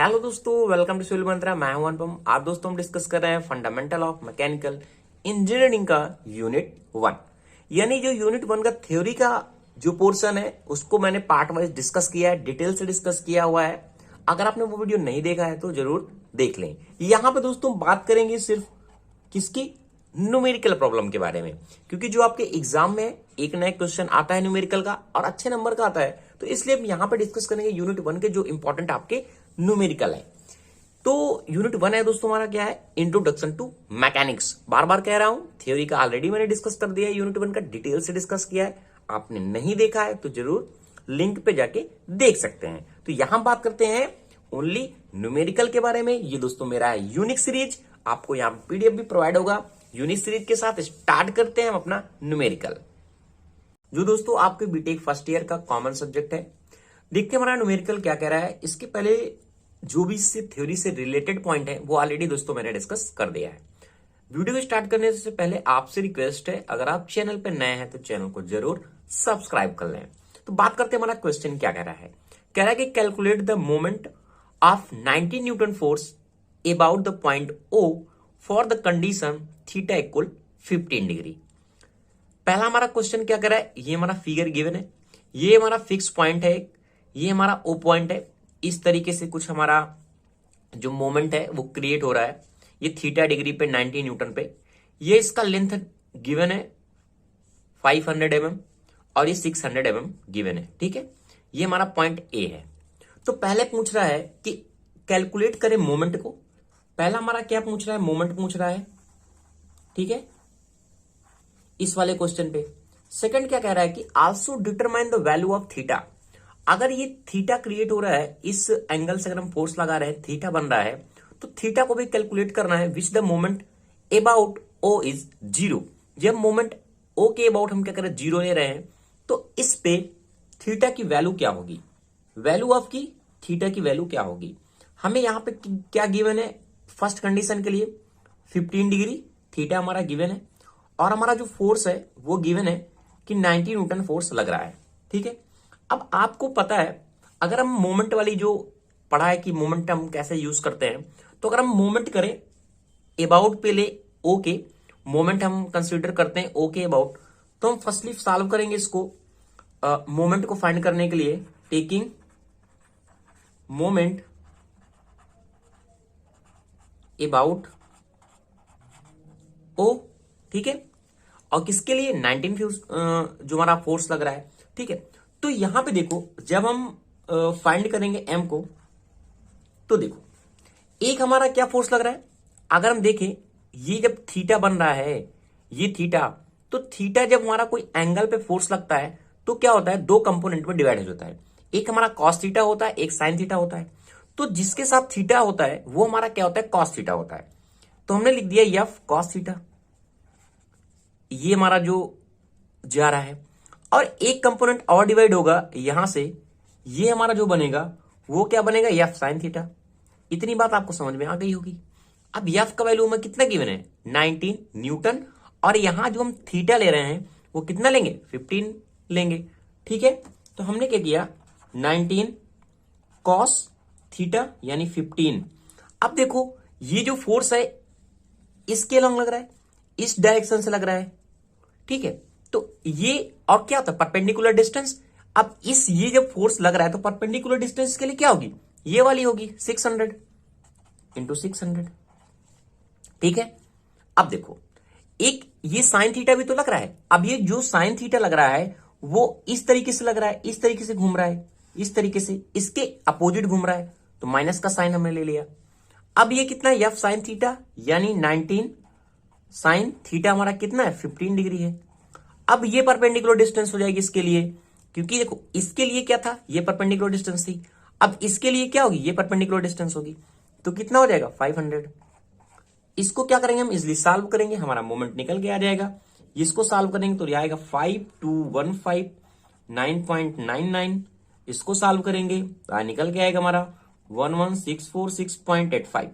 Hello दोस्तों, welcome to civil मंत्रा। मैं हूं अनुपम। आज दोस्तों हम डिस्कस कर रहे हैं फंडामेंटल ऑफ मैकेनिकल इंजीनियरिंग का यूनिट 1। यानी जो यूनिट 1 का थ्योरी का जो पोर्शन है उसको मैंने पार्ट वाइज डिस्कस किया है, डिटेल से डिस्कस किया हुआ है। अगर आपने वो वीडियो नहीं देखा है तो जरूर देख लें। यहां पे दोस्तों बात करेंगे सिर्फ किसकी, न्यूमेरिकल प्रॉब्लम के बारे में, क्योंकि जो आपके एग्जाम में एक नया क्वेश्चन आता है न्यूमेरिकल का और अच्छे नंबर का आता है, तो इसलिए हम यहां पे डिस्कस करेंगे यूनिट 1 के जो इंपॉर्टेंट आपके न्यूमेरिकल है। तो यूनिट 1 है दोस्तों हमारा, क्या है, इंट्रोडक्शन टू मैकेनिक्स। बार बार कह रहा हूं, थ्योरी का ऑलरेडी मैंने डिस्कस कर दिया है, यूनिट 1 का डिटेल से डिस्कस किया है। आपने नहीं देखा है तो जरूर लिंक पे जाके देख सकते हैं। तो यहां बात करते हैं ओनली न्यूमेरिकल के बारे में। ये दोस्तों मेरा है यूनिक सीरीज, आपको यहां पीडीएफ भी प्रोवाइड होगा। यूनिक सीरीज के साथ स्टार्ट करते हैं हम अपना न्यूमेरिकल, जो दोस्तों आपके बीटेक फर्स्ट ईयर का कॉमन सब्जेक्ट है। देखते हैं हमारा न्यूमेरिकल क्या कह रहा है। इसके पहले जो भी इससे थ्योरी से रिलेटेड पॉइंट है वो ऑलरेडी दोस्तों मैंने डिस्कस कर दिया है। वीडियो को स्टार्ट करने से पहले आपसे रिक्वेस्ट है, अगर आप चैनल पर नए हैं तो चैनल को जरूर सब्सक्राइब कर लें। तो बात करते हैं हमारा क्वेश्चन क्या कह रहा है। कह रहा है कि calculate the moment of 90 Newton force about the point O for the condition theta equal 15 degree. पहला हमारा क्वेश्चन क्या कर रहा है, ये हमारा फिगर गिवन है, ये हमारा फिक्स पॉइंट है, ये हमारा O पॉइंट है। इस तरीके से कुछ हमारा जो मोमेंट है वो क्रिएट हो रहा है, ये थीटा डिग्री पे 90 न्यूटन पे। ये इसका लेंथ गिवन है 500 mm और ये 600 mm गिवन है। ठीक है, ये हमारा पॉइंट A है। तो पहले पूछ रहा है कि कैलकुलेट करें मोमेंट को। पहला हमारा क्या पूछ रहा है, मोमेंट पूछ रहा है। ठीक है, इस वाले क्वेश्चन पे। सेकंड क्या कह रहा है कि also determine the value of theta. अगर ये थीटा क्रिएट हो रहा है, इस एंगल से अगर हम फोर्स लगा रहे हैं, थीटा बन रहा है, तो थीटा को भी कैलकुलेट करना है, विच the moment about O is 0। जब मोमेंट O के अबाउट हम क्या कर रहे हैं, 0 ले रहे हैं, तो इस पे थीटा की वैल्यू क्या होगी, वैल्यू ऑफ की थीटा की वैल्यू क्या होगी। हमें यहां पे क्या गिवन है, फर्स्ट कंडीशन के लिए 15 डिग्री थीटा हमारा गिवन है, और हमारा जो फोर्स है वो गिवन है कि 90 न्यूटन फोर्स लग रहा है। ठीक है, अब आपको पता है, अगर हम मोमेंट वाली जो पढ़ा है कि मोमेंट हम कैसे यूज करते हैं, तो अगर हम मोमेंट करें अबाउट पे ले O के, मोमेंट हम कंसीडर करते हैं O के अबाउट, तो हम फर्स्टली सॉल्व करेंगे इसको मोमेंट को फाइंड करने के लिए, टेकिंग मोमेंट अबाउट O। ठीक है, और किसके लिए, 19 जो हमारा फोर्स लग रहा है। ठीक है, तो यहां पे देखो, जब हम फाइंड करेंगे M को, तो देखो एक हमारा क्या फोर्स लग रहा है। अगर हम देखें, ये जब थीटा बन रहा है, ये थीटा, तो थीटा जब हमारा कोई एंगल पे फोर्स लगता है तो क्या होता है, दो कंपोनेंट में डिवाइड हो जाता है। एक हमारा कॉस थीटा होता है, एक साइन थीटा होता है। तो जिसके साथ थीटा होता है वो हमारा क्या होता है, कॉस थीटा होता है। तो हमने लिख दिया F कॉस थीटा, ये हमारा जो जा रहा है। और एक कंपोनेंट और डिवाइड होगा यहां से, ये हमारा जो बनेगा वो क्या बनेगा, F साइन थीटा। इतनी बात आपको समझ में आ गई होगी। अब F का वैल्यू में कितना गिवन है, 19 न्यूटन, और यहां जो हम थीटा ले रहे हैं वो कितना लेंगे, 15 लेंगे। ठीक है, तो हमने क्या किया, 19 कॉस थीटा यानी 15। अब देखो ये जो फोर्स है इसके अलग लग रहा है, इस डायरेक्शन से लग रहा है। ठीक है, तो ये और क्या होता है, परपेंडिकुलर डिस्टेंस। अब ये जब फोर्स लग रहा है तो परपेंडिकुलर डिस्टेंस के लिए क्या होगी, ये वाली होगी 600 इंटू 600। ठीक है, अब देखो एक ये साइन थीटा भी तो लग रहा है। अब ये जो साइन थीटा लग रहा है वो इस तरीके से लग रहा है, इस तरीके से घूम रहा है, इस तरीके से इसके अपोजिट घूम रहा है, तो माइनस का साइन हमने ले लिया। अब ये कितना है, F साइन थीटा यानी 19 साइन थीटा हमारा कितना है, 15 डिग्री है। अब ये परपेंडिकुलर डिस्टेंस हो जाएगी इसके लिए, क्योंकि देखो इसके लिए क्या था, ये परपेंडिकुलर डिस्टेंस थी। अब इसके लिए क्या होगी, ये परपेंडिकुलर डिस्टेंस होगी, तो कितना हो जाएगा 500। इसको क्या करेंगे, हम इजिली सॉल्व करेंगे, हमारा मोमेंट निकल के आ जाएगा। इसको सॉल्व करेंगे तो ये आएगा 5215 9.99। इसको सॉल्व करेंगे तो निकल के आएगा हमारा 11646.85।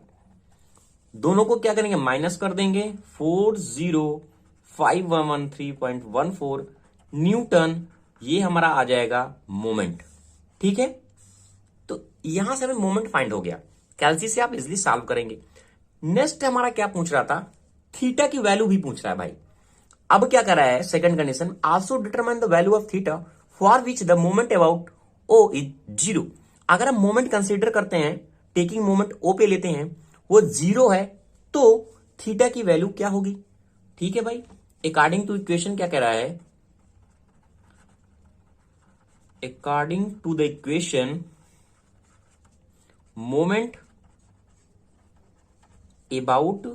दोनों को क्या करेंगे, माइनस कर देंगे, 40513.14 न्यूटन, ये हमारा आ जाएगा मोमेंट। ठीक है, तो यहां से हमें मोमेंट फाइंड हो गया, कैलसी से आप इजिली सॉल्व करेंगे। नेक्स्ट हमारा क्या पूछ रहा था, थीटा की वैल्यू भी पूछ रहा है भाई। अब क्या कर रहा है, second condition, also determine the value of theta for which the moment about O is zero. अगर हम मोमेंट कंसीडर करते हैं, टेकिंग मोमेंट ओ पे लेते हैं, वो जीरो है, तो थीटा की वैल्यू क्या होगी। ठीक है भाई, अकॉर्डिंग टू इक्वेशन क्या कह रहा है, according to the equation moment about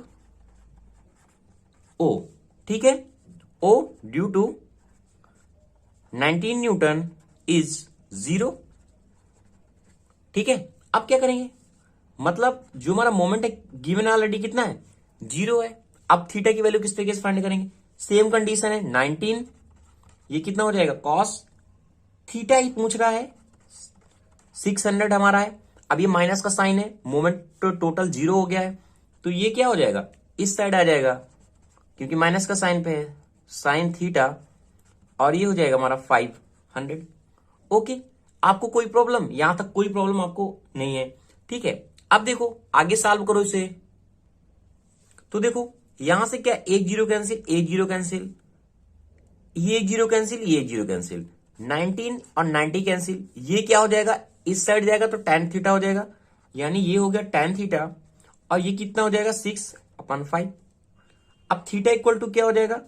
O, ठीक है, O due to 19 newton is zero. ठीक है, अब क्या करेंगे, मतलब जो हमारा मोमेंट है गिवन ऑलरेडी कितना है, जीरो है। अब थीटा की वैल्यू किस तरीके से फाइंड करेंगे, सेम कंडीशन है, 19 ये कितना हो जाएगा कॉस थीटा ही पूछ रहा है, 600 हमारा है। अब ये माइनस का साइन है, मोमेंट तो टोटल जीरो हो गया है, तो ये क्या हो जाएगा, इस साइड आ जाएगा क्योंकि माइनस का साइन पे है, साइन थीटा, और ये हो जाएगा हमारा 500। ओके, आपको कोई प्रॉब्लम, यहां तक कोई प्रॉब्लम आपको नहीं है। ठीक है, अब देखो आगे सॉल्व करो इसे, तो देखो यहां से क्या, एक जीरो कैंसिल, एक जीरो कैंसिल, ये एक जीरो कैंसिल, ये एक जीरो कैंसिल, 19 और 90 कैंसिल, ये क्या हो जाएगा, इस साइड जाएगा तो tan थीटा हो जाएगा, यानी ये हो गया tan थीटा, और ये कितना हो जाएगा 6/5। अब थीटा इक्वल टू क्या हो जाएगा,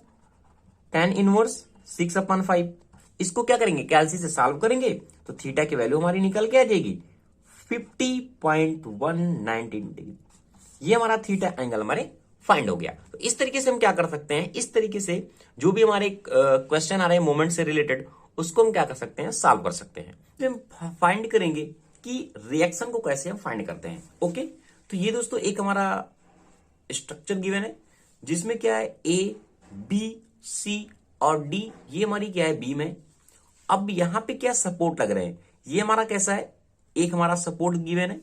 tan इनवर्स 6/5। इसको क्या करेंगे, कैलसी से सॉल्व करेंगे तो थीटा की वैल्यू हमारी निकल के आ जाएगी 50.119 डिग्री। ये हमारा थीटा एंगल हमारे फाइंड हो गया। तो इस तरीके से हम क्या कर सकते हैं, इस तरीके से जो भी हमारे क्वेश्चन आ रहे हैं मोमेंट से रिलेटेड, उसको हम क्या कर सकते हैं, सॉल्व कर सकते हैं। तो हम फाइंड करेंगे कि रिएक्शन को कैसे हम फाइंड करते हैं। ओके, तो ये दोस्तों एक हमारा स्ट्रक्चर गिवन है जिसमें क्या है, ए बी सी और डी, ये हमारी क्या है बीम है। अब यहां पे क्या सपोर्ट लग रहे हैं, ये हमारा कैसा है, एक हमारा सपोर्ट गिवन है,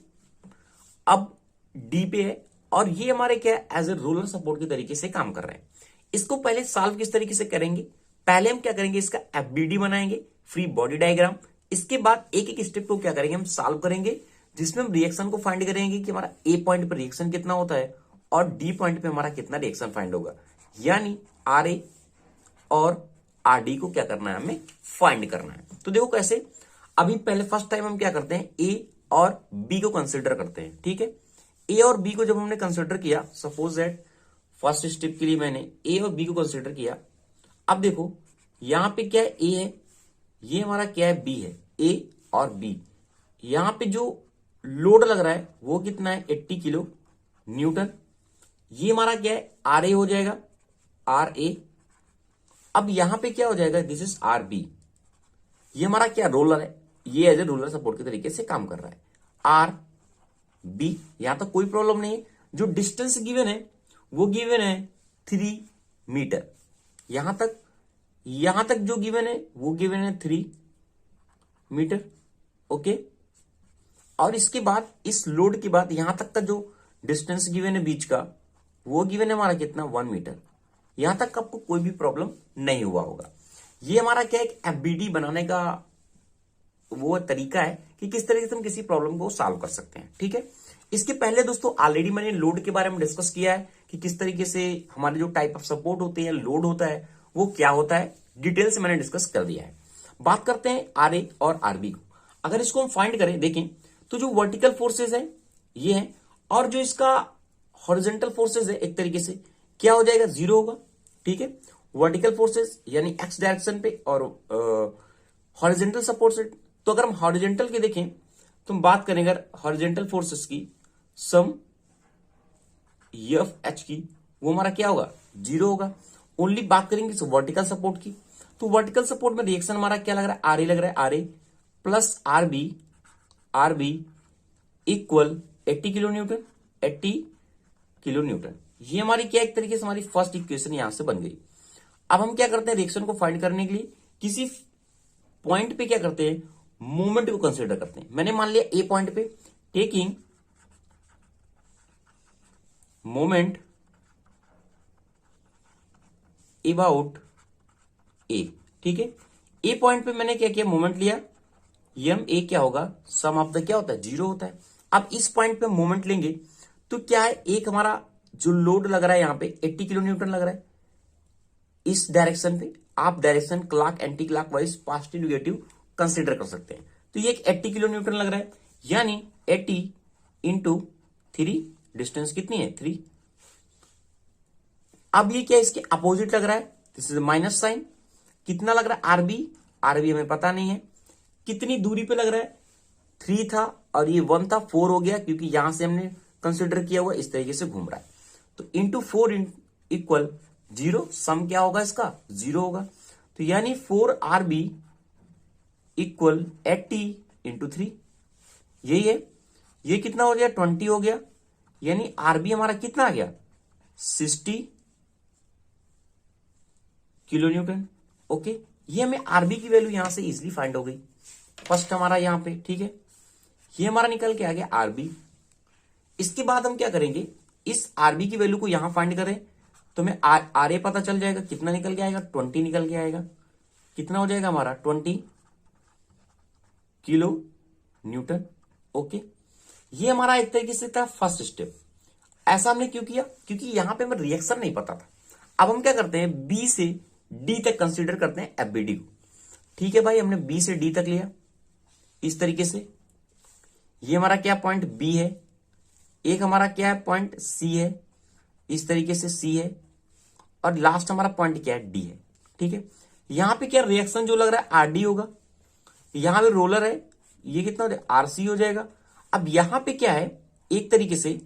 अब डी पे है, और ये हमारे क्या है, एज ए रोलर सपोर्ट के तरीके से काम कर रहे हैं। इसको पहले सॉल्व किस तरीके से करेंगे, पहले हम क्या करेंगे, इसका एफबीडी बनाएंगे, फ्री बॉडी डायग्राम। इसके बाद एक एक स्टेप को क्या करेंगे, हम सॉल्व करेंगे, जिसमें हम रिएक्शन को फाइंड करेंगे कि हमारा ए पॉइंट पर रिएक्शन कितना होता है और डी पॉइंट पे हमारा कितना रिएक्शन फाइंड होगा, यानी आर ए और आर डी को क्या करना है, हमें फाइंड करना है। तो देखो कैसे, अभी पहले फर्स्ट टाइम हम क्या करते हैं, ए और बी को कंसिडर करते हैं। ठीक है, ए और बी को जब हमने कंसिडर किया, सपोज दैट फर्स्ट स्टेप के लिए मैंने ए और बी को कंसिडर किया। अब देखो यहां पे क्या है, ए है, ये हमारा क्या है, बी है, ए और बी। यहां पे जो लोड लग रहा है वो कितना है, 80 किलो न्यूटन। ये हमारा क्या है, आर ए हो जाएगा, आर ए। अब यहां पे क्या हो जाएगा, दिस इज आर बी, ये हमारा क्या रोलर है, ये एज ए रोलर सपोर्ट के तरीके से काम कर रहा है, आर बी। यहां तक कोई प्रॉब्लम नहीं है। जो डिस्टेंस गिवन है वो गिवन है 3 मीटर, यहां तक जो गिवन है वो गिवन है 3 मीटर। ओके, और इसके बाद इस लोड के बाद यहां तक का जो डिस्टेंस गिवन है बीच का, वो गिवन है हमारा कितना, 1 मीटर। यहां तक आपको कोई भी प्रॉब्लम नहीं हुआ होगा। ये हमारा क्या है, एक एफबीडी बनाने का वो तरीका है कि किस तरीके से हम किसी प्रॉब्लम को सॉल्व कर सकते हैं। ठीक है, इसके पहले दोस्तों ऑलरेडी मैंने लोड के बारे में डिस्कस किया है कि किस तरीके से हमारे जो टाइप ऑफ सपोर्ट होते हैं, लोड होता है, वो क्या होता है, डिटेल से मैंने डिस्कस कर दिया है। बात करते हैं आर ए और आरबी को। अगर इसको हम फाइंड करें, देखें तो जो वर्टिकल फोर्सेज है ये है, और जो इसका हॉरिजॉन्टल फोर्सेज है एक तरीके से क्या हो जाएगा, जीरो होगा। ठीक है, वर्टिकल फोर्सेज यानी एक्स डायरेक्शन पे और हॉरिजॉन्टल सपोर्ट से। तो अगर हम हॉरिजॉन्टल की देखें तो हम बात करें अगर हॉरिजॉन्टल फोर्सेस की सम एफ एच की, वो हमारा क्या होगा, जीरो होगा। ओनली बात करेंगे वर्टिकल सपोर्ट की, तो वर्टिकल सपोर्ट में रिएक्शन हमारा क्या लग रहा है, आर ए लग रहा है, R A plus R B equal 80 kilo newton, 80 kilo newton. ये हमारी क्या एक तरीके से हमारी फर्स्ट इक्वेशन यहां से बन गई। अब हम क्या करते हैं, रिएक्शन को फाइंड करने के लिए किसी पॉइंट पे क्या करते हैं, मूवमेंट को कंसीडर करते हैं। मैंने मान लिया ए पॉइंट पे, टेकिंग मोमेंट अबाउट ए। ठीक है, ए पॉइंट पे मैंने क्या किया, मोमेंट लिया, एम ए क्या होगा, सम ऑफ द क्या होता है, 0 होता है। अब इस पॉइंट पे मोमेंट लेंगे तो क्या है, एक हमारा जो लोड लग रहा है यहाँ पे 80 किलो न्यूटन लग रहा है इस डायरेक्शन पे। आप direction clock anti clock wise positive negative consider कर सकते हैं। तो ये एक 80 किलो न्यूटन लग रहा है, यानी 80 इंटू 3, डिस्टेंस कितनी है 3। अब ये क्या इसके अपोजिट लग रहा है, दिस इज माइनस साइन। कितना लग रहा है आरबी, आरबी हमें पता नहीं है। कितनी दूरी पे लग रहा है, 3 था और ये 1 था, 4 हो गया क्योंकि यहां से हमने कंसिडर किया हुआ इस तरीके से घूम रहा है। तो इंटू 4 इक्वल 0, सम क्या होगा इसका 0 होगा। तो यानी 4 आरबी इक्वल 80 इंटू 3, यही है। ये कितना हो गया 20 हो गया, यानी आरबी हमारा कितना आ गया 60 किलो न्यूटन। ओके, ये हमें आरबी की वैल्यू यहां से इजिली फाइंड हो गई, फर्स्ट हमारा यहां पे, ठीक है। ये हमारा निकल के आ गया आरबी। इसके बाद हम क्या करेंगे, इस आरबी की वैल्यू को यहां फाइंड करें तो हमें आर ए पता चल जाएगा, कितना निकल के आएगा 20 निकल के आएगा। कितना हो जाएगा हमारा 20 किलो न्यूटन। ओके, ये हमारा एक तरीके से था फर्स्ट स्टेप। ऐसा हमने क्यों किया, क्योंकि यहां पे हमें रिएक्शन नहीं पता था। अब हम क्या करते हैं, बी से डी तक कंसीडर करते हैं एफबीडी को। ठीक है भाई, हमने बी से डी तक लिया इस तरीके से। ये हमारा क्या पॉइंट बी है, एक हमारा क्या है पॉइंट सी है, इस तरीके से सी है, और लास्ट हमारा पॉइंट क्या है डी है। ठीक है, यहां पे क्या रिएक्शन जो लग रहा है आरडी होगा, यहां पे रोलर है, ये कितना हो जाएगा आरसी हो जाएगा। अब यहां पे क्या है, एक तरीके से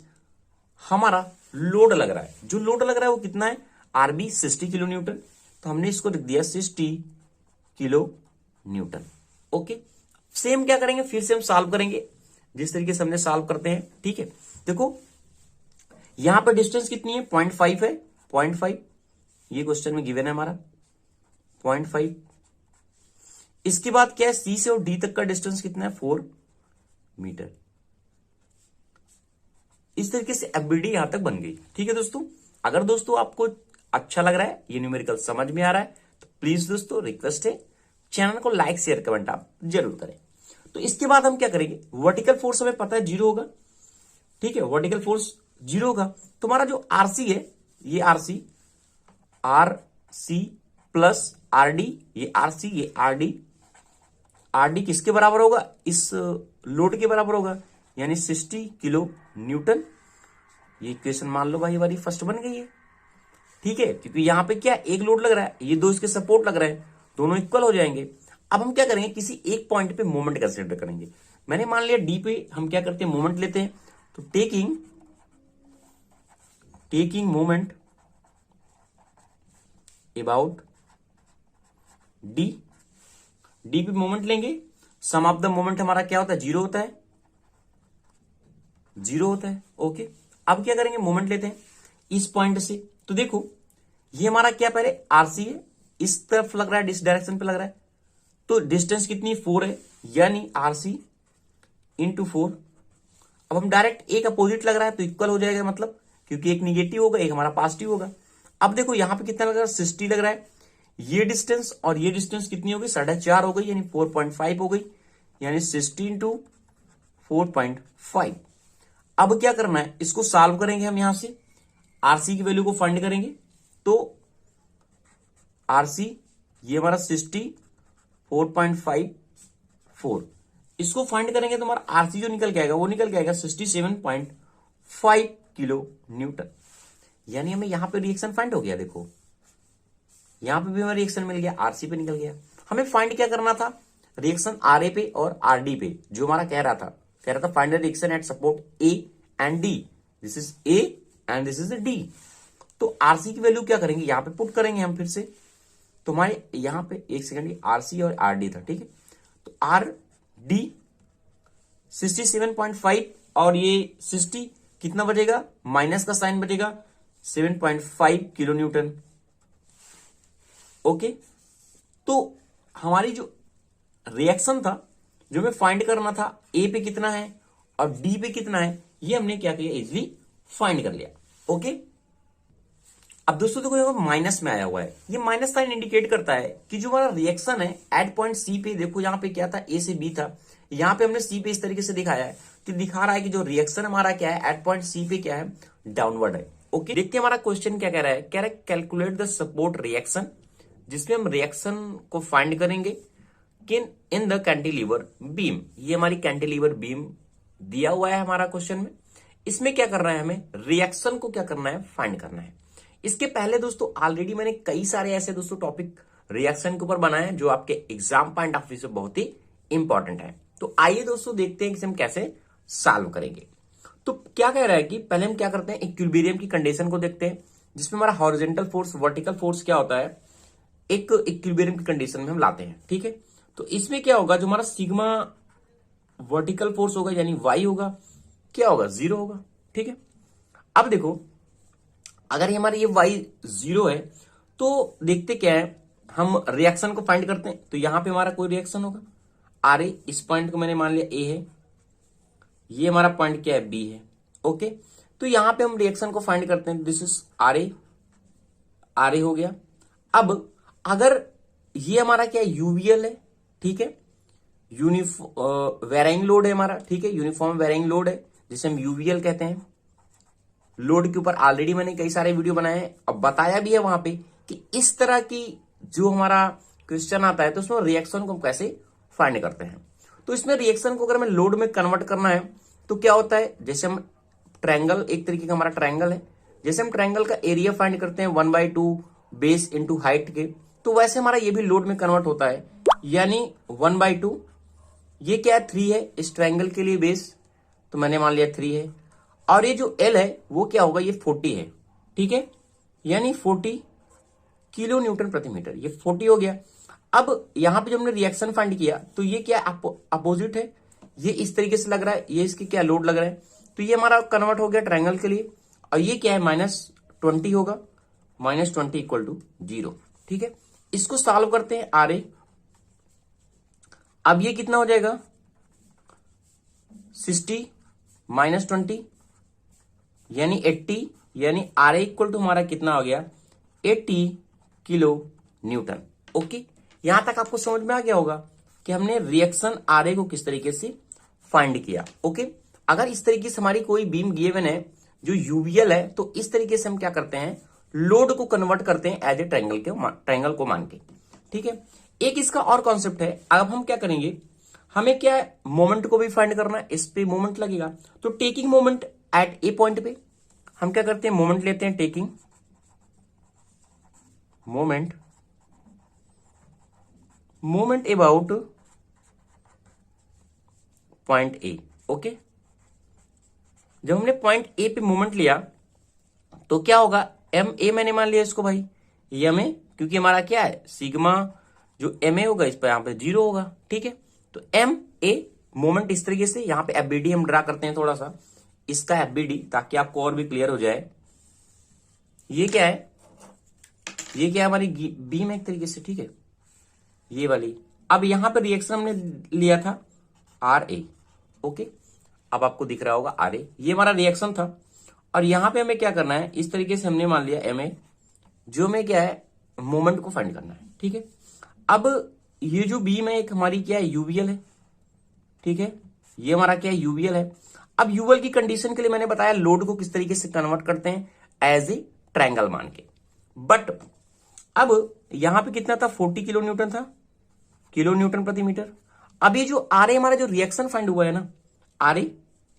हमारा लोड लग रहा है, जो लोड लग रहा है वो कितना है आरबी 60 किलो न्यूटन, तो हमने इसको लिख दिया 60 किलो न्यूटन। ओके, सेम क्या करेंगे, फिर से हम सॉल्व करेंगे जिस तरीके से हमने सॉल्व करते हैं। ठीक है, देखो यहां पर डिस्टेंस कितनी है 0.5 है, 0.5 ये क्वेश्चन में गिवन है हमारा 0.5। इसके बाद क्या है, सी से और डी तक का डिस्टेंस कितना है 4 मीटर। इस तरीके से एफबीडी यहां तक बन गई। ठीक है दोस्तों, अगर दोस्तों आपको अच्छा लग रहा है, ये न्यूमेरिकल समझ में आ रहा है, तो प्लीज दोस्तों रिक्वेस्ट है चैनल को लाइक शेयर कमेंट आप जरूर करें। तो इसके बाद हम क्या करेंगे, वर्टिकल फोर्स हमें पता है 0 होगा। ठीक है, वर्टिकल फोर्स 0 होगा, तुम्हारा जो आरसी है, ये आरसी प्लस आरडी, ये आरसी ये आरडी, आरडी किसके बराबर होगा, इस लोड के बराबर होगा, यानी 60 किलो न्यूटन। ये इक्वेशन मान लो भाई हमारी फर्स्ट बन गई है। ठीक है, क्योंकि यहां पे क्या एक लोड लग रहा है, ये दो इसके सपोर्ट लग रहे हैं, दोनों इक्वल हो जाएंगे। अब हम क्या करेंगे, किसी एक पॉइंट पे मोमेंट कंसीडर करेंगे। मैंने मान लिया डी पे हम क्या करते हैं मोमेंट लेते हैं, तो taking moment about D, D पे मोमेंट लेंगे, सम ऑफ द मोमेंट हमारा क्या होता है 0 होता है, 0 होता है। ओके, अब क्या करेंगे, मोमेंट लेते हैं इस पॉइंट से। तो देखो ये हमारा क्या पहले आरसी है, इस तरफ लग रहा है, इस डायरेक्शन पे लग रहा है, तो डिस्टेंस कितनी 4 है, यानी आरसी इंटू 4। अब हम डायरेक्ट एक अपोजिट लग रहा है तो इक्वल हो जाएगा, मतलब क्योंकि एक निगेटिव होगा एक हमारा पॉजिटिव होगा। अब देखो यहां पे कितना लग रहा है 60 लग रहा है, ये डिस्टेंस और ये डिस्टेंस कितनी होगी 4.5 हो गई, यानी 4.5 हो गई, यानी 60 इंटू 4.5। अब क्या करना है, इसको सॉल्व करेंगे हम, यहां से आरसी की वैल्यू को फाइंड करेंगे। तो आरसी ये हमारा 60 4.54, इसको फाइंड करेंगे तो हमारा आरसी जो निकल के आएगा वो निकल के आएगा 67.5 किलो न्यूटन। यानी हमें यहां पे रिएक्शन फाइंड हो गया। देखो यहां पे भी हमें रिएक्शन मिल गया, आरसी पे निकल गया। हमें फाइंड क्या करना था, रिएक्शन आर ए पे और आर डी पे, जो हमारा कह रहा था find the reaction at support A and D, this is A and this is D. तो आरसी की वैल्यू क्या करेंगे, यहां पे पुट करेंगे हम फिर से। तो हमारे यहां पे एक सेकंड, ये आरसी और आर डी था। ठीक है, तो आर डी 67.5 और ये 60 कितना बचेगा, माइनस का साइन बचेगा 7.5 किलो न्यूटन। ओके, तो हमारी जो रिएक्शन था, जो हमें फाइंड करना था, ए पे कितना है और डी पे कितना है, ये हमने क्या किया इजिली फाइंड कर लिया। ओके, अब दोस्तों देखो यहाँ माइनस में आया हुआ है, ये माइनस साइन इंडिकेट करता है कि जो हमारा रिएक्शन है एट पॉइंट सी पे, देखो यहाँ पे क्या था, ए से बी था, यहाँ पे हमने सी पे इस तरीके से दिखाया है, तो दिखा रहा है कि जो रिएक्शन हमारा क्या है एट पॉइंट सी पे क्या है, डाउनवर्ड है। ओके, देखते हैं हमारा क्वेश्चन क्या कह रहा है। कह रहा है कैलकुलेट द सपोर्ट रिएक्शन, जिसमें हम रिएक्शन को फाइंड करेंगे किन इन द कैंटिलीवर बीम। ये हमारी कैंटिलीवर बीम दिया हुआ है हमारा क्वेश्चन में। इसमें क्या करना है, हमें रिएक्शन को क्या करना है, फाइंड करना है। इसके पहले दोस्तों ऑलरेडी मैंने कई सारे ऐसे दोस्तों टॉपिक रिएक्शन के ऊपर बनाए हैं जो आपके एग्जाम पॉइंट ऑफ व्यू से बहुत ही इंपॉर्टेंट है। तो आइए दोस्तों देखते हैं कि हम कैसे सॉल्व करेंगे। तो क्या कह रहा है कि पहले हम क्या करते हैं, इक्विलिब्रियम की कंडीशन को देखते हैं, जिसमें हमारा हॉरिजॉन्टल फोर्स वर्टिकल फोर्स क्या होता है, एक इक्विलिब्रियम की कंडीशन में हम लाते हैं। ठीक है, तो इसमें क्या होगा, जो हमारा सिग्मा वर्टिकल फोर्स होगा यानी वाई होगा, क्या होगा, 0 होगा। ठीक है, अब देखो अगर ये हमारी ये वाई 0 है तो देखते क्या है, हम रिएक्शन को फाइंड करते हैं। तो यहां पे हमारा कोई रिएक्शन होगा, आर ए, इस पॉइंट को मैंने मान लिया ए है, ये हमारा पॉइंट क्या है, बी है। ओके, तो यहां पे हम रिएक्शन को फाइंड करते हैं, दिस इज आर ए हो गया। अब अगर ये हमारा क्या है, यूवीएल है, ठीक है, वेराइंग लोड है हमारा, ठीक है, यूनिफॉर्म वेराइंग लोड है, जिसे हम यूवीएल कहते हैं। लोड के ऊपर ऑलरेडी मैंने कई सारे वीडियो बनाए हैं, अब बताया भी है वहां पे कि इस तरह की जो हमारा क्वेश्चन आता है तो उसमें रिएक्शन को हम कैसे फाइंड करते हैं। तो इसमें रिएक्शन को अगर हमें लोड में कन्वर्ट करना है तो क्या होता है, जैसे हम ट्रायंगल, एक तरीके का हमारा ट्रायंगल है, जैसे हम ट्रायंगल का एरिया फाइंड करते हैं 1/2 बेस इंटू हाइट के, तो वैसे हमारा ये भी लोड में कन्वर्ट होता है, यानी 1/2, ये क्या है, 3 है इस ट्रायंगल के लिए बेस, तो मैंने मान लिया 3 है, और ये जो L है वो क्या होगा, ये 40 है। ठीक है, यानी 40 किलो न्यूटन प्रति मीटर, ये 40 हो गया। अब यहां पे जब हमने रिएक्शन फाइंड किया तो ये क्या अपोजिट है, ये इस तरीके से लग रहा है, ये इसकी क्या लोड लग रहा है, तो ये हमारा कन्वर्ट हो गया ट्रायंगल के लिए, और ये क्या है, -20 होगा, -20 = 0। ठीक है, इसको सॉल्व करते हैं, आर ए, अब ये कितना हो जाएगा, 60 -20 यानी 80, यानी आर ए = हमारा कितना हो गया, 80 किलो न्यूटन। ओके, यहां तक आपको समझ में आ गया होगा कि हमने रिएक्शन आर ए को किस तरीके से फाइंड किया। ओके, अगर इस तरीके से हमारी कोई बीम गिवन है जो यूवीएल है, तो इस तरीके से हम क्या करते हैं, लोड को कन्वर्ट करते हैं एज ए ट्रायंगल को मान के। ठीक है, एक इसका और कॉन्सेप्ट है, अब हम क्या करेंगे, हमें क्या है, मोमेंट को भी फाइंड करना है, इस पे मोमेंट लगेगा, तो taking moment at A point पे हम क्या करते हैं, मोमेंट लेते हैं, taking moment about point A. Okay, जब हमने पॉइंट ए पे मोमेंट लिया तो क्या होगा, एम ए मैंने मान लिया इसको भाई, एम ए, क्योंकि हमारा क्या है, सिग्मा जो एम ए होगा इस पर यहां पे 0 होगा। ठीक है, तो एम ए मोमेंट इस तरीके से, यहां पे एफबीडी हम ड्रा करते हैं थोड़ा सा, इसका एफबीडी, ताकि आपको और भी क्लियर हो जाए। ये क्या है, ये क्या है, हमारी बीम है एक तरीके से, ठीक है, ये वाली। अब यहां पे रिएक्शन हमने लिया था आर ए। ओके, अब आपको दिख रहा होगा आर ए, ये हमारा रिएक्शन था, और यहां पे हमें क्या करना है, इस तरीके से हमने मान लिया एम ए, जो में क्या है, मोमेंट को फाइंड करना है। ठीक है, अब ये जो बीम है एक हमारी क्या है, यूवीएल है। ठीक है, ये हमारा क्या है, यूवीएल है। अब यूवीएल की कंडीशन के लिए मैंने बताया लोड को किस तरीके से कन्वर्ट करते हैं, एज ए ट्रायंगल मान के। बट अब यहां पे कितना था, 40 किलो न्यूटन था, किलो न्यूटन प्रति मीटर। अब ये जो आर ए हमारा जो रिएक्शन फाइंड हुआ है ना, आर ए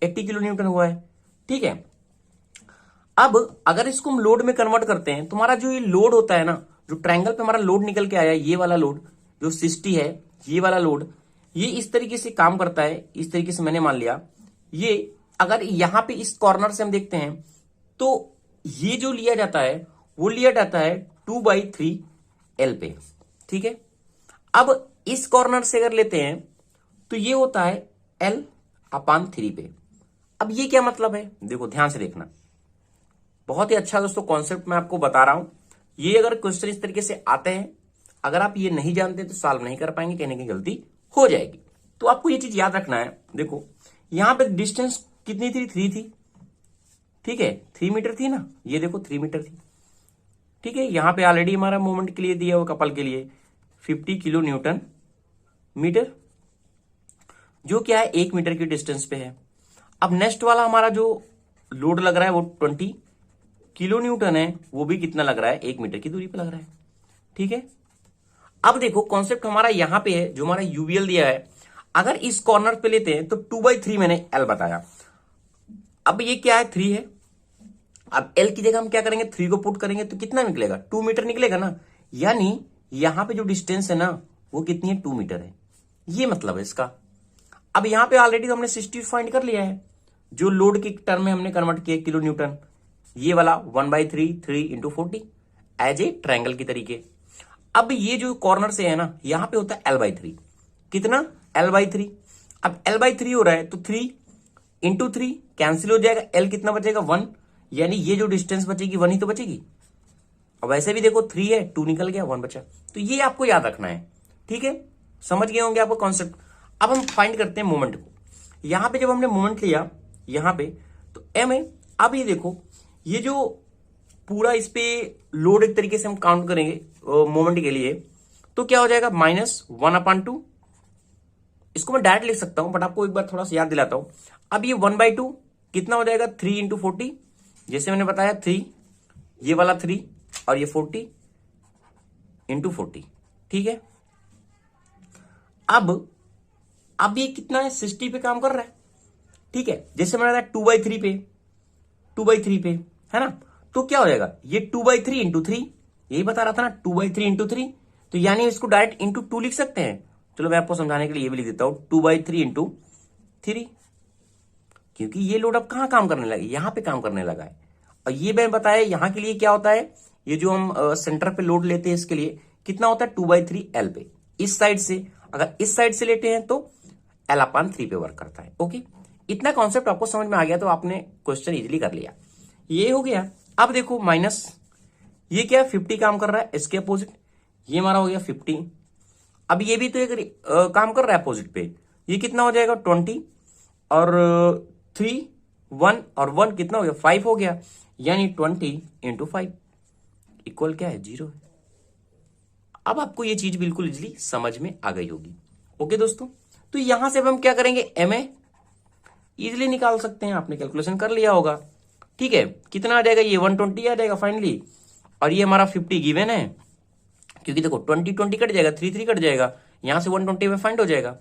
80 किलो न्यूटन हुआ है। ठीक है, अब अगर इसको हम लोड में कन्वर्ट करते हैं तो हमारा जो ये लोड होता है ना, जो ट्रायंगल पे हमारा लोड निकल के आया, ये वाला लोड जो 60 है, ये वाला लोड, ये इस तरीके से काम करता है, इस तरीके से मैंने मान लिया। ये अगर यहां पे इस कॉर्नर से हम देखते हैं तो ये जो लिया जाता है वो लिया जाता है 2/3 L पे। ठीक है, अब इस कॉर्नर से अगर लेते हैं तो ये होता है L/3 पे। अब ये क्या मतलब है, देखो ध्यान से देखना, बहुत ही अच्छा दोस्तों कॉन्सेप्ट मैं आपको बता रहा हूं। ये अगर क्वेश्चन इस तरीके से आते हैं, अगर आप ये नहीं जानते तो सॉल्व नहीं कर पाएंगे, कहने की गलती हो जाएगी। तो आपको ये चीज याद रखना है। देखो यहां पे डिस्टेंस कितनी थी, 3 थी। ठीक है, 3 मीटर थी ना, ये देखो 3 मीटर थी। ठीक है, यहां पे ऑलरेडी हमारा मोमेंट के लिए दिया हुआ कपल के लिए 50 किलो न्यूटन मीटर, जो क्या है 1 मीटर की डिस्टेंस पे है। अब नेक्स्ट वाला हमारा जो लोड लग रहा है वो 20 किलो न्यूटन है, वो भी कितना लग रहा है 1 मीटर की दूरी पे लग रहा है। ठीक है, अब देखो कॉन्सेप्ट हमारा यहां पे है, जो हमारा यूवीएल दिया है, अगर इस कॉर्नर पे लेते हैं तो 2/3 मैंने एल बताया। अब ये क्या है 3 है, अब एल की जगह हम क्या करेंगे 3 को पुट करेंगे तो कितना निकलेगा 2 मीटर निकलेगा ना, यानी यहां पे जो डिस्टेंस है ना वो कितनी है 2 मीटर है, ये मतलब है इसका। अब यहां पे ऑलरेडी तो हमने 60 फाइंड कर लिया है, जो लोड के टर्म में हमने कन्वर्ट किया किलो न्यूटन, ये वाला 1/3 3 इंटू 40 एज ए ट्रायंगल की तरीके। अब ये जो कॉर्नर से है ना यहां पे होता है L/3, कितना L/3। अब L/3 हो रहा है तो 3 इंटू 3 कैंसिल हो जाएगा, L कितना बचेगा 1, यानी ये जो डिस्टेंस बचेगी 1 ही तो बचेगी। अब वैसे भी देखो 3 है 2 निकल गया 1 बचा, तो ये आपको याद रखना है। ठीक है, समझ गए होंगे आपको कॉन्सेप्ट। अब हम फाइंड करते हैं मोमेंट को। यहां पे जब हमने मोमेंट लिया यहां पे तो एम है। अब ये देखो ये जो पूरा इस पे लोड एक तरीके से हम काउंट करेंगे मोमेंट के लिए, तो क्या हो जाएगा -1/2। इसको मैं डायरेक्ट लिख सकता हूं बट आपको एक बार थोड़ा सा याद दिलाता हूं। अब ये 1/2 कितना हो जाएगा 3 इंटू 40, जैसे मैंने बताया 3, ये वाला 3 और ये 40 इंटू 40। ठीक है, अब ये कितना है 60 पे काम कर रहा है। ठीक है, जैसे मैंने बताया 2/3 पे है ना, तो क्या हो जाएगा ये 2/3 इंटू 3, यही बता रहा था ना 2/3 इंटू 3, तो यानी इसको डायरेक्ट इंटू 2 लिख सकते हैं। चलो मैं आपको समझाने के लिए ये भी लिख देता हूं 2/3 इंटू 3, क्योंकि ये लोड अब कहां काम करने लगा, यहां पे काम करने लगा है। और ये मैंने बताया यहां के लिए क्या होता है, ये जो हम सेंटर पे लोड लेते हैं इसके लिए कितना होता है 2/3 एल पे। इस साइड से अगर इस साइड से लेते हैं तो L/3 पे वर्क करता है। ओके, इतना कॉन्सेप्ट आपको समझ में आ गया तो आपने क्वेश्चन इजीली कर लिया। ये हो गया। अब देखो माइनस, ये क्या 50 काम कर रहा है इसके अपोजिट, ये हमारा हो गया 50। अब ये भी तो एक काम कर रहा है अपोजिट पे, ये कितना हो जाएगा 20 और 3 1 और 1 कितना हो गया 5 हो गया, यानी 20 इंटू 5 इक्वल क्या है 0 है। अब आपको ये चीज बिल्कुल इजीली समझ में आ गई होगी। ओके दोस्तों, तो यहां से अब हम क्या करेंगे MA इजीली निकाल सकते हैं, आपने कैलकुलेशन कर लिया होगा। ठीक है, कितना आ जाएगा ये 120 आ जाएगा फाइनली, और ये हमारा 50 गिवन है, क्योंकि देखो 20 20 कट जाएगा 3 3 कट जाएगा, यहां से 120 में फाइंड हो जाएगा।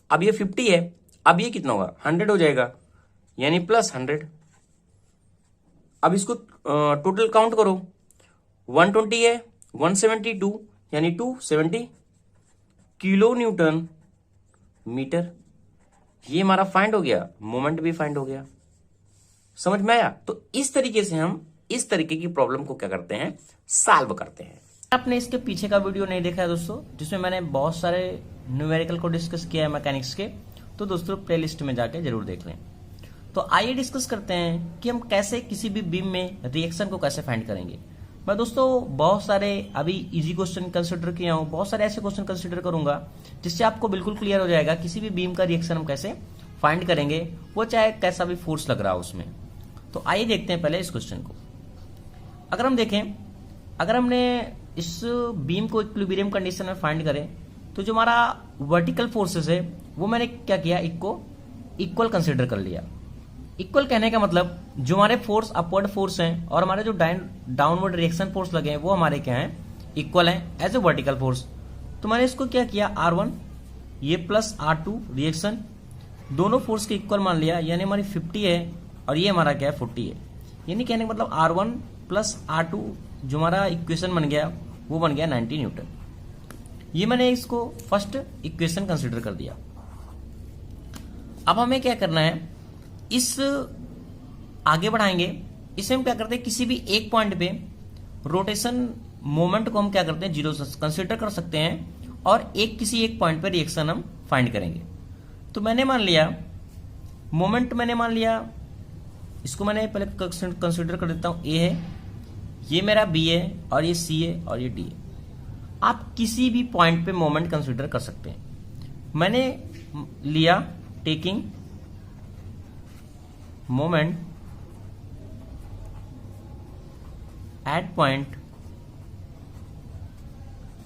अब ये 50 है, अब ये कितना होगा 100 हो जाएगा, यानी +100। अब इसको टोटल काउंट करो, 120 है 172 यानी 270 किलो न्यूटन मीटर, ये हमारा फाइंड हो गया, मोमेंट भी फाइंड हो गया। समझ में आया? तो इस तरीके से हम इस तरीके की प्रॉब्लम को क्या करते हैं, सॉल्व करते हैं। आपने इसके पीछे का वीडियो नहीं देखा है दोस्तों, जिसमें मैंने बहुत सारे न्यूमेरिकल को डिस्कस किया है मैकेनिक्स के, तो दोस्तों प्लेलिस्ट में जाके जरूर देख लें। तो आइए डिस्कस करते हैं कि हम कैसे किसी भी बीम में रिएक्शन को कैसे फाइंड करेंगे। मैं दोस्तों बहुत सारे अभी इजी क्वेश्चन कंसिडर किया हूं, बहुत सारे ऐसे क्वेश्चन कंसिडर करूंगा जिससे आपको बिल्कुल क्लियर हो जाएगा किसी भी बीम का रिएक्शन हम कैसे फाइंड करेंगे, वो चाहे कैसा भी फोर्स लग रहा हो उसमें। तो आइए देखते हैं पहले इस क्वेश्चन को। अगर हम देखें, अगर हमने इस बीम को इक्विलिब्रियम कंडीशन में फाइंड करें तो जो हमारा वर्टिकल फोर्सेस है वो मैंने क्या किया, इसको इक्वल कंसिडर कर लिया। इक्वल कहने का मतलब जो हमारे फोर्स अपवर्ड फोर्स हैं और हमारे जो डाउनवर्ड रिएक्शन फोर्स लगे हैं वो हमारे क्या हैं, इक्वल हैं एज ए वर्टिकल फोर्स। तो मैंने इसको क्या किया, R1 ये प्लस R2 रिएक्शन दोनों फोर्स के इक्वल मान लिया, यानी हमारी 50 है और ये हमारा क्या है 40 है। यानी कहने का मतलब R1 प्लस R2 जो हमारा इक्वेशन बन गया वो बन गया 90 न्यूटन। ये मैंने इसको फर्स्ट इक्वेशन कंसिडर कर दिया। अब हमें क्या करना है, इस आगे बढ़ाएंगे, इसे हम क्या करते हैं किसी भी एक पॉइंट पे रोटेशन मोमेंट को हम क्या करते हैं 0 कंसिडर कर सकते हैं और किसी एक पॉइंट पे रिएक्शन हम फाइंड करेंगे। तो मैंने मान लिया मोमेंट, मैंने मान लिया इसको मैंने पहले कंसिडर कर देता हूं, A है, ये मेरा B है और ये C है और ये D है। आप किसी भी पॉइंट पे मोमेंट कंसिडर कर सकते हैं। मैंने लिया taking moment at point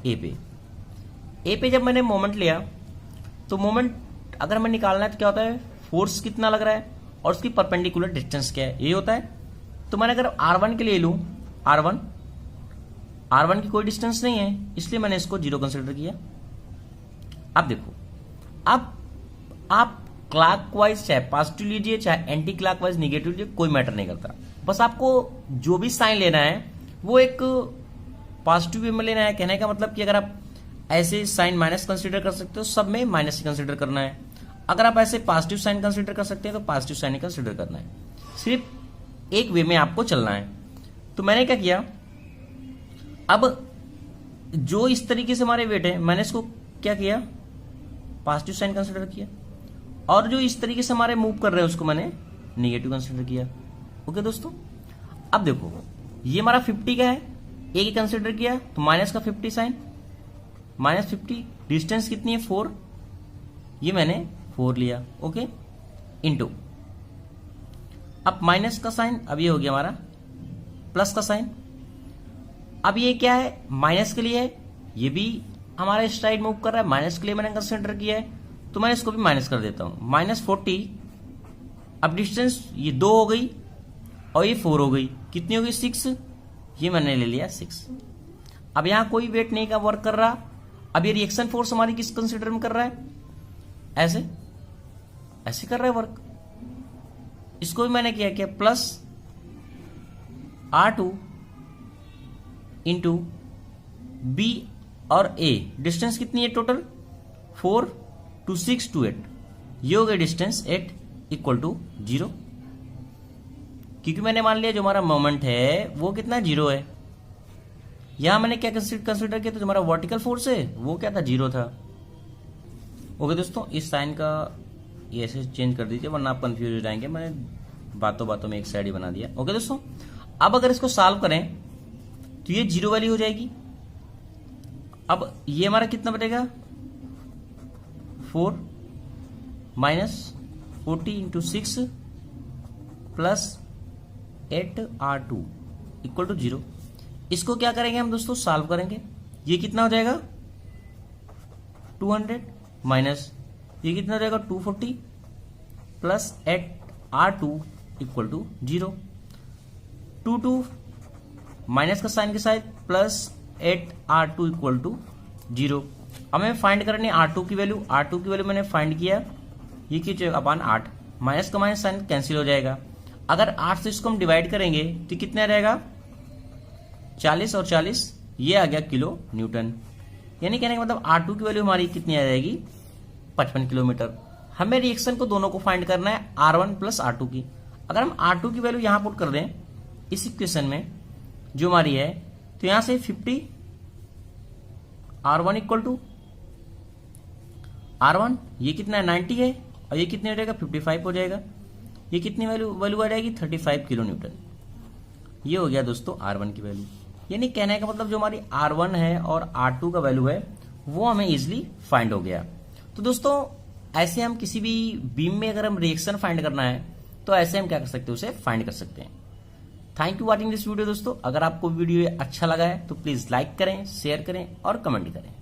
A पे जब मैंने मोमेंट लिया तो मोमेंट अगर हमें निकालना है तो क्या होता है, फोर्स कितना लग रहा है और उसकी परपेंडिकुलर डिस्टेंस क्या है, ये होता है। तो मैंने अगर R1 के लिए लूं, R1 की कोई डिस्टेंस नहीं है, इसलिए मैंने इसको 0 कंसिडर किया। अब देखो, अब आप क्लॉकवाइज चाहे पॉजिटिव लीजिए चाहे एंटी क्लॉकवाइज निगेटिव लीजिए, कोई मैटर नहीं करता। बस आपको जो भी साइन लेना है वो एक पॉजिटिव वे में लेना है। कहने का मतलब कि अगर आप ऐसे साइन माइनस कंसीडर कर सकते हो, सब में माइनस ही कंसीडर करना है। अगर आप ऐसे पॉजिटिव साइन कंसीडर कर सकते हैं तो पॉजिटिव साइन ही कंसीडर करना है। सिर्फ एक वे में आपको चलना है। तो मैंने क्या किया, अब जो इस तरीके से हमारे वेट है, मैंने इसको क्या किया, पॉजिटिव साइन कंसीडर किया, और जो इस तरीके से हमारे मूव कर रहे हैं उसको मैंने नेगेटिव कंसीडर किया। ओके दोस्तों, अब देखो ये हमारा 50 का है, ए कंसीडर किया तो माइनस का 50 साइन, -50, डिस्टेंस कितनी है 4, ये मैंने 4 लिया। ओके, इनटू अब माइनस का साइन, अब ये हो गया हमारा प्लस का साइन। अब ये क्या है, माइनस के लिए है, ये भी हमारा स्ट्राइट मूव कर रहा है, माइनस के लिए मैंने कंसीडर किया है, तो मैं इसको भी माइनस कर देता हूं, -40। अब डिस्टेंस ये 2 हो गई और ये 4 हो गई, कितनी हो गई 6, ये मैंने ले लिया 6। अब यहां कोई वेट नहीं का वर्क कर रहा। अब ये रिएक्शन फोर्स हमारी किस कंसीडर में कर रहा है, ऐसे ऐसे कर रहा है वर्क। इसको भी मैंने किया प्लस R2 इंटू बी और ए, डिस्टेंस कितनी है टोटल 4 to 6 to 8, ये हो गई डिस्टेंस 8 इक्वल टू 0, क्योंकि मैंने मान लिया जो हमारा मोमेंट है वो कितना 0 है। यहां मैंने क्या कंसीडर किया, तो जो हमारा वर्टिकल फोर्स है वो क्या था, 0 था। ओके दोस्तों, इस साइन का ये ऐसे चेंज कर दीजिए वरना आप कंफ्यूज हो जाएंगे, मैंने बातों बातों में एक साइड ही बना दिया। ओके दोस्तों, अब अगर इसको सॉल्व करें तो ये 0 वैल्यू हो जाएगी। अब ये हमारा कितना बनेगा, 4 -40 into 6 plus 8R2 equal to 0। इसको क्या करेंगे हम दोस्तों, सॉल्व करेंगे। ये कितना हो जाएगा 200 माइनस ये कितना हो जाएगा 240 plus 8R2 equal to 0। 2 minus का साइन के साथ प्लस 8R2 इक्वल टू 0। अब हमें फाइंड करनी है R2 की वैल्यू। R2 की वैल्यू मैंने फाइंड किया, ये क्या जाएगा अपन 8, माइनस का माइनस साइन कैंसिल हो जाएगा। अगर 8 से इसको हम डिवाइड करेंगे तो कितना रहेगा 40 और 40, ये आ गया किलो न्यूटन। यानी कहने का मतलब R2 की वैल्यू हमारी कितनी आ जाएगी 55 किलोमीटर। हमें रिएक्शन को दोनों को फाइंड करना है R1 प्लस R2 की। अगर हम R2 की वैल्यू यहां पुट कर दें इस इक्वेशन में जो हमारी है, तो यहां से 50 R1 इक्वल टू R1 ये कितना है 90 है, और ये कितने हो जाएगा 55 हो जाएगा। ये कितनी वैल्यू आ जाएगी 35 किलो न्यूटन। ये हो गया दोस्तों R1 की वैल्यू। यानी कहने का मतलब जो हमारी R1 है और R2 का वैल्यू है वो हमें इजिली फाइंड हो गया। तो दोस्तों ऐसे हम किसी भी बीम में अगर हम रिएक्शन फाइंड करना है तो ऐसे हम क्या कर सकते हैं, उसे फाइंड कर सकते हैं। Thank you watching this video दोस्तों। अगर आपको वीडियो अच्छा लगा है तो प्लीज लाइक करें, शेयर करें और कमेंट करें।